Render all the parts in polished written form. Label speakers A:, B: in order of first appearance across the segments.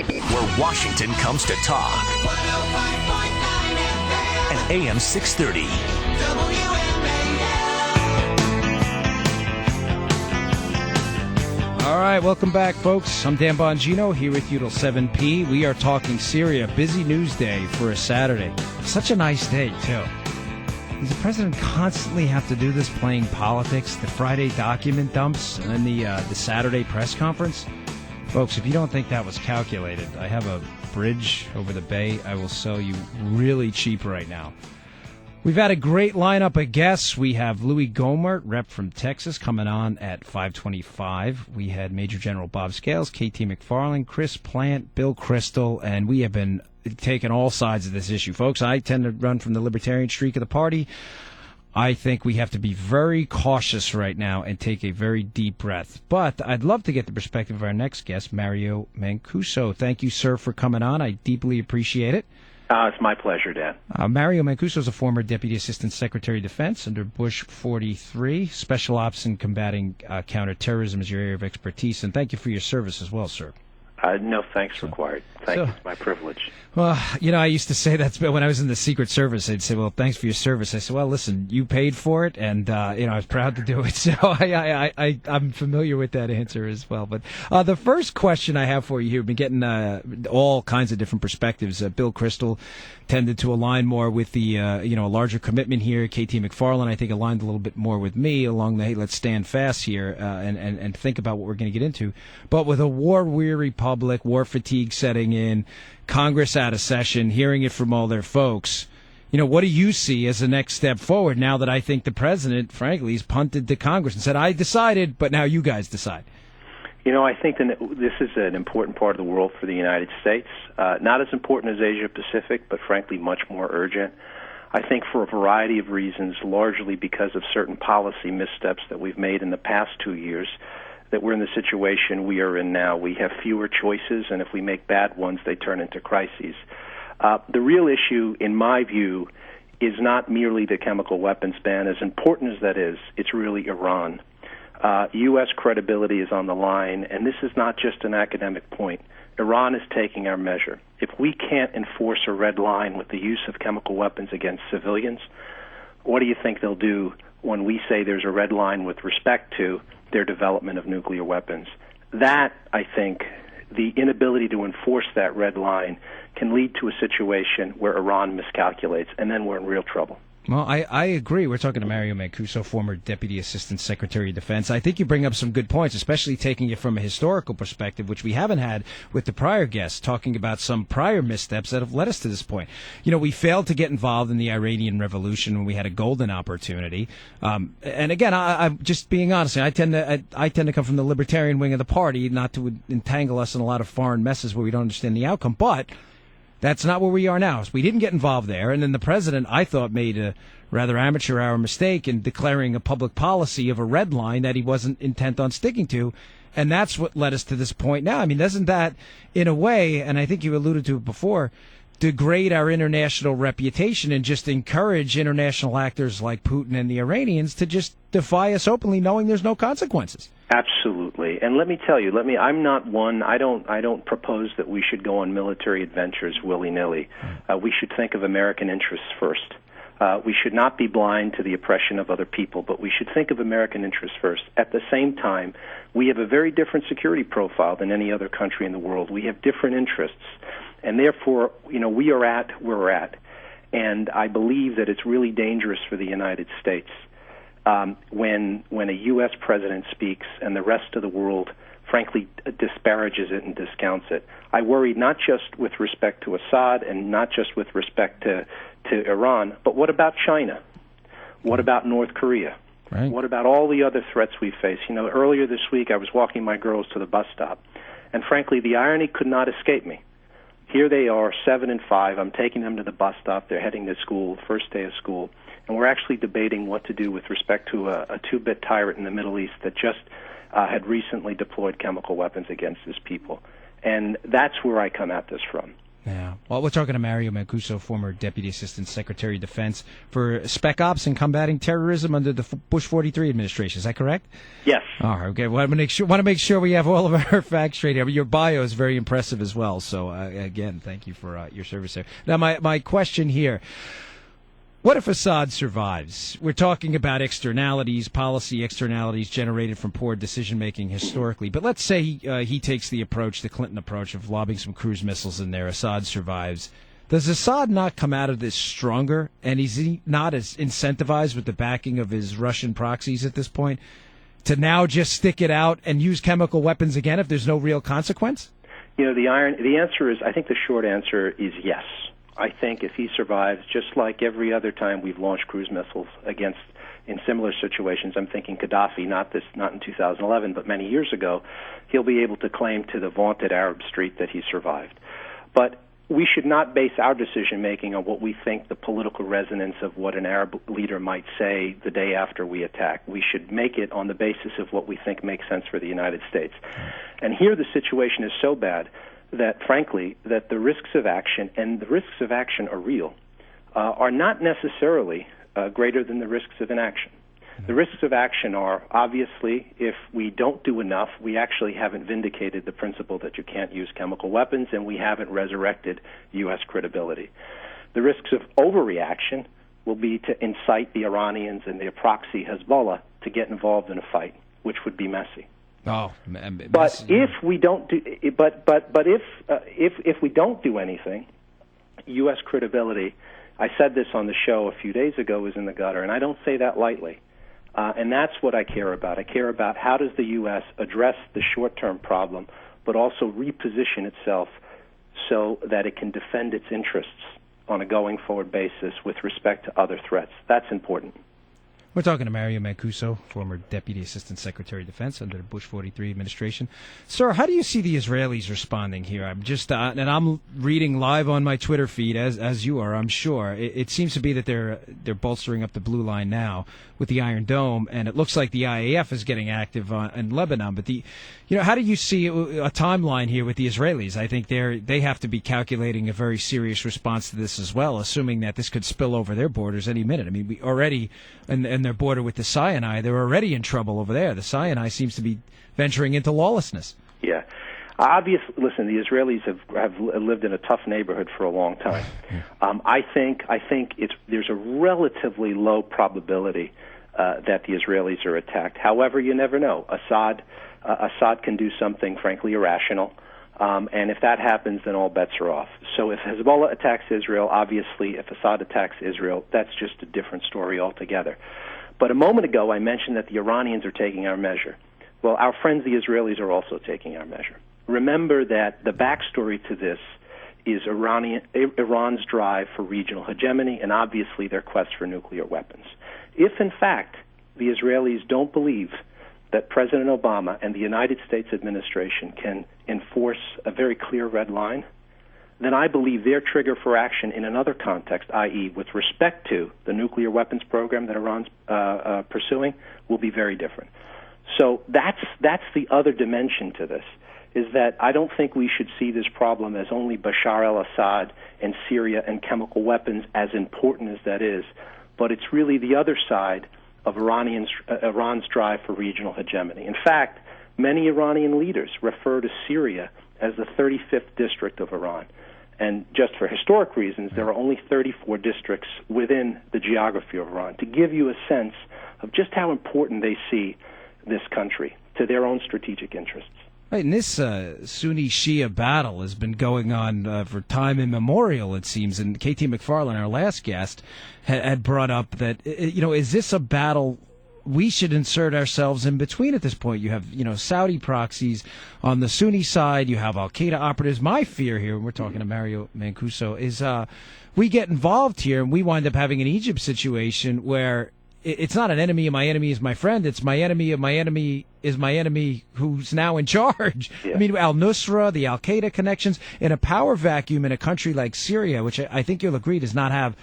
A: where Washington comes to talk. 105.9 FM. And AM 630. WMAL.
B: All right, welcome back, folks. I'm Dan Bongino here with you till 7 p. We are talking Syria. Busy news day for a Saturday. Such a nice day, too. Does the president constantly have to do this, playing politics, the Friday document dumps, and then the Saturday press conference? Folks, if you don't think that was calculated, I have a bridge over the bay I will sell you really cheap right now. We've had a great lineup of guests. We have Louis Gohmert, rep from Texas, coming on at 5:25. We had Major General Bob Scales, KT McFarland, Chris Plant, Bill Kristol, and we have been taking all sides of this issue. Folks, I tend to run from the libertarian streak of the party. I think we have to be very cautious right now and take a very deep breath. But I'd love to get the perspective of our next guest, Mario Mancuso. Thank you, sir, for coming on. I deeply appreciate it.
C: It's my pleasure, Dan.
B: Mario Mancuso is a former Deputy Assistant Secretary of Defense under Bush 43. Special Ops and combating counterterrorism is your area of expertise. And thank you for your service as well, sir.
C: No thanks required. Thank you. It's my privilege.
B: Well, I used to say that when I was in the Secret Service. They'd say, well, thanks for your service. I said, well, listen, you paid for it, and, I was proud to do it. So I'm familiar with that answer as well. But the first question I have for you here, we've been getting all kinds of different perspectives. Bill Kristol tended to align more with the, a larger commitment here. KT McFarland, I think, aligned a little bit more with me along the, hey, let's stand fast here and think about what we're going to get into. But with a war-weary public, war fatigue setting in, Congress out of session, hearing it from all their folks, what do you see as the next step forward now that I think the president, frankly, has punted to Congress and said, I decided, but now you guys decide?
C: I think that this is an important part of the world for the United States. Not as important as Asia Pacific, but frankly much more urgent. I think for a variety of reasons, largely because of certain policy missteps that we've made in the past 2 years, that we're in the situation we are in now. We have fewer choices, and if we make bad ones, they turn into crises. The real issue, in my view, is not merely the chemical weapons ban. As important as that is, it's really Iran. U.S. credibility is on the line, and this is not just an academic point. Iran is taking our measure. If we can't enforce a red line with the use of chemical weapons against civilians, what do you think they'll do when we say there's a red line with respect to their development of nuclear weapons? That, I think, the inability to enforce that red line can lead to a situation where Iran miscalculates, and then we're in real trouble.
B: Well, I agree. We're talking to Mario Mancuso, former Deputy Assistant Secretary of Defense. I think you bring up some good points, especially taking it from a historical perspective, which we haven't had with the prior guests, talking about some prior missteps that have led us to this point. We failed to get involved in the Iranian Revolution when we had a golden opportunity. And again, I'm just being honest. I tend to come from the libertarian wing of the party, not to entangle us in a lot of foreign messes where we don't understand the outcome, but that's not where we are now. So we didn't get involved there. And then the president, I thought, made a rather amateur hour mistake in declaring a public policy of a red line that he wasn't intent on sticking to. And that's what led us to this point now. I mean, doesn't that, in a way, and I think you alluded to it before, degrade our international reputation and just encourage international actors like Putin and the Iranians to just defy us openly, knowing there's no consequences?
C: Absolutely. And let me tell you, I'm not one, I don't propose that we should go on military adventures willy-nilly. We should think of American interests first. We should not be blind to the oppression of other people, but we should think of American interests first. At the same time, we have a very different security profile than any other country in the world. We have different interests. And therefore, we are at where we're at. And I believe that it's really dangerous for the United States when a U.S. president speaks and the rest of the world, frankly, disparages it and discounts it. I worry not just with respect to Assad and not just with respect to Iran, but what about China? What about North Korea?
B: Right.
C: What about all the other threats we face? Earlier this week I was walking my girls to the bus stop, and frankly, the irony could not escape me. Here they are, 7 and 5. I'm taking them to the bus stop. They're heading to school, first day of school. And we're actually debating what to do with respect to a two-bit tyrant in the Middle East that just had recently deployed chemical weapons against his people. And that's where I come at this from.
B: Yeah. Well, we're talking to Mario Mancuso, former Deputy Assistant Secretary of Defense for Spec Ops and combating terrorism under the Bush 43 administration. Is that correct?
C: Yes.
B: All right. Okay. Want to make sure we have all of our facts straight here. Your bio is very impressive as well. So again, thank you for your service there. Now, my question here. What if Assad survives? We're talking about externalities, policy externalities generated from poor decision-making historically. But let's say he takes the Clinton approach of lobbing some cruise missiles in there. Assad survives. Does Assad not come out of this stronger? And is he not as incentivized with the backing of his Russian proxies at this point to now just stick it out and use chemical weapons again if there's no real consequence?
C: The answer is, I think the short answer is yes. I think if he survives, just like every other time we've launched cruise missiles against in similar situations, I'm thinking Gaddafi, not in 2011, but many years ago, he'll be able to claim to the vaunted Arab street that he survived. But we should not base our decision-making on what we think the political resonance of what an Arab leader might say the day after we attack. We should make it on the basis of what we think makes sense for the United States. And here the situation is so bad that, frankly, that the risks of action, and the risks of action are real, are not necessarily greater than the risks of inaction. The risks of action are, obviously, if we don't do enough, we actually haven't vindicated the principle that you can't use chemical weapons, and we haven't resurrected U.S. credibility. The risks of overreaction will be to incite the Iranians and their proxy Hezbollah to get involved in a fight, which would be messy.
B: Oh,
C: but if we don't do, if we don't do anything, U.S. credibility. I said this on the show a few days ago, is in the gutter, and I don't say that lightly. And that's what I care about. I care about how does the U.S. address the short-term problem, but also reposition itself so that it can defend its interests on a going-forward basis with respect to other threats. That's important.
B: We're talking to Mario Mancuso, former Deputy Assistant Secretary of Defense under the Bush 43 administration. Sir, how do you see the Israelis responding here? I'm just, and I'm reading live on my Twitter feed, as you are, I'm sure. It seems to be that they're bolstering up the blue line now with the Iron Dome, and it looks like the IAF is getting active in Lebanon. But how do you see a timeline here with the Israelis? I think they have to be calculating a very serious response to this as well, assuming that this could spill over their borders any minute. I mean, we already, and their border with the Sinai, they're already in trouble over there. The Sinai seems to be venturing into lawlessness.
C: Yeah. Obviously, listen, the Israelis have lived in a tough neighborhood for a long time. I think there's a relatively low probability that the Israelis are attacked. However, you never know. Assad can do something, frankly, irrational. And if that happens, then all bets are off. So if Hezbollah attacks Israel, obviously, if Assad attacks Israel, that's just a different story altogether. But a moment ago, I mentioned that the Iranians are taking our measure. Well, our friends, the Israelis, are also taking our measure. Remember that the backstory to this is Iran's drive for regional hegemony and obviously their quest for nuclear weapons. If, in fact, the Israelis don't believe that President Obama and the United States administration can enforce a very clear red line, then I believe their trigger for action in another context, i.e. with respect to the nuclear weapons program that Iran's pursuing, will be very different. So that's the other dimension to this, is that I don't think we should see this problem as only Bashar al-Assad and Syria and chemical weapons, as important as that is, but it's really the other side of Iran's drive for regional hegemony. In fact, many Iranian leaders refer to Syria as the 35th district of Iran. And just for historic reasons, there are only 34 districts within the geography of Iran, to give you a sense of just how important they see this country to their own strategic interests.
B: Right, and this Sunni-Shia battle has been going on for time immemorial, it seems. And K.T. McFarland, our last guest, had brought up that, is this a battle we should insert ourselves in between at this point? You have, Saudi proxies on the Sunni side. You have al-Qaeda operatives. My fear here, and we're talking to Mario Mancuso, is we get involved here and we wind up having an Egypt situation where it's not an enemy of my enemy is my friend. It's my enemy of my enemy is my enemy who's now in charge. Yeah. I mean, al-Nusra, the al-Qaeda connections, in a power vacuum in a country like Syria, which I think you'll agree does not have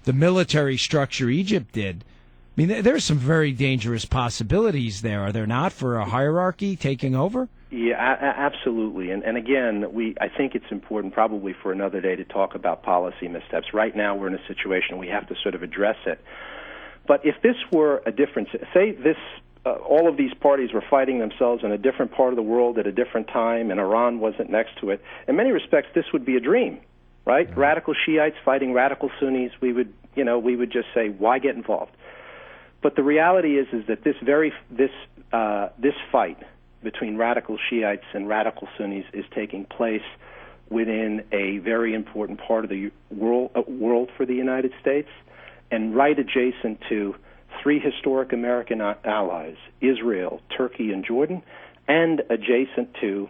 B: the military structure Egypt did. I mean, there's some very dangerous possibilities there, are there not, for a hierarchy taking over?
C: Yeah, absolutely. And again, I think it's important probably for another day to talk about policy missteps. Right now we're in a situation we have to sort of address it. But if this were a different, say this, all of these parties were fighting themselves in a different part of the world at a different time, and Iran wasn't next to it, in many respects this would be a dream, right? Mm-hmm. Radical Shiites fighting radical Sunnis, we would just say, why get involved? But the reality is that this fight between radical Shiites and radical Sunnis is taking place within a very important part of the world for the United States, and right adjacent to three historic American allies, Israel, Turkey, and Jordan, and adjacent to,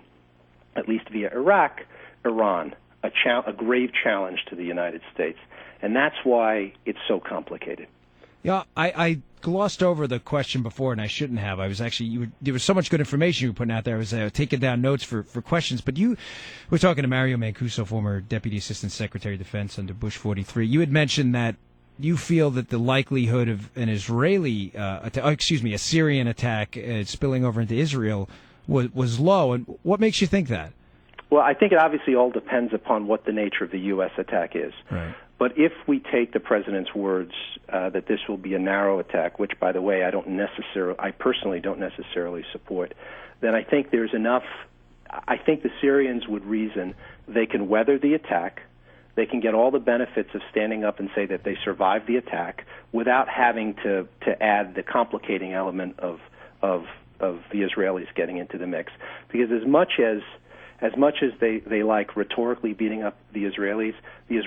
C: at least via Iraq, Iran, a grave challenge to the United States. And that's why it's so complicated.
B: Yeah, I glossed over the question before, and I shouldn't have. I was actually, there was so much good information you were putting out there. I was taking down notes for questions. But you were talking to Mario Mancuso, former Deputy Assistant Secretary of Defense under Bush 43. You had mentioned that you feel that the likelihood of an a Syrian attack spilling over into Israel was low. And what makes you think that?
C: Well, I think it obviously all depends upon what the nature of the U.S. attack is.
B: Right.
C: But if we take the president's words that this will be a narrow attack, which, by the way, I personally don't necessarily support, then I think there's enough. I think the Syrians would reason they can weather the attack, they can get all the benefits of standing up and say that they survived the attack without having to add the complicating element of the Israelis getting into the mix. Because as much as they like rhetorically beating up the Israelis is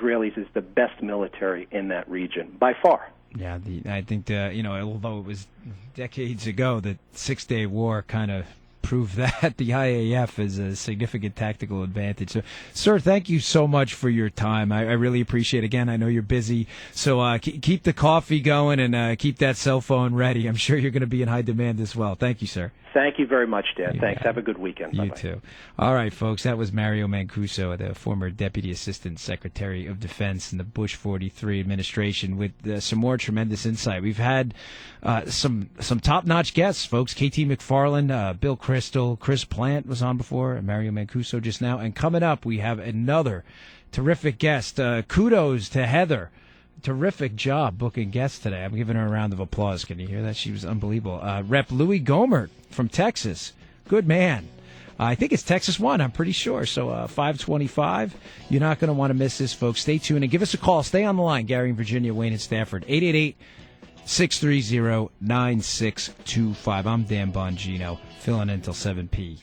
C: the best military in that region, by far.
B: Yeah, I think, although it was decades ago, the Six-Day War kind of proved that the IAF is a significant tactical advantage. So, sir, thank you so much for your time. I really appreciate it. Again, I know you're busy, so keep the coffee going and keep that cell phone ready. I'm sure you're going to be in high demand as well. Thank you, sir.
C: Thank you very much, Dan. Thanks. Have a good weekend.
B: You
C: Bye-bye.
B: too. All right, folks. That was Mario Mancuso, the former Deputy Assistant Secretary of Defense in the Bush 43 administration, with some more tremendous insight. We've had some top-notch guests, folks. KT McFarland, Bill Crystal, Chris Plant was on before, and Mario Mancuso just now. And coming up, we have another terrific guest. Kudos to Heather. Terrific job booking guests today. I'm giving her a round of applause. Can you hear that? She was unbelievable. Rep. Louis Gohmert from Texas. Good man. I think it's Texas 1, I'm pretty sure. So 525. You're not going to want to miss this, folks. Stay tuned and give us a call. Stay on the line. Gary in Virginia, Wayne in Stafford. 888-630-9625. I'm Dan Bongino, filling in until 7 p.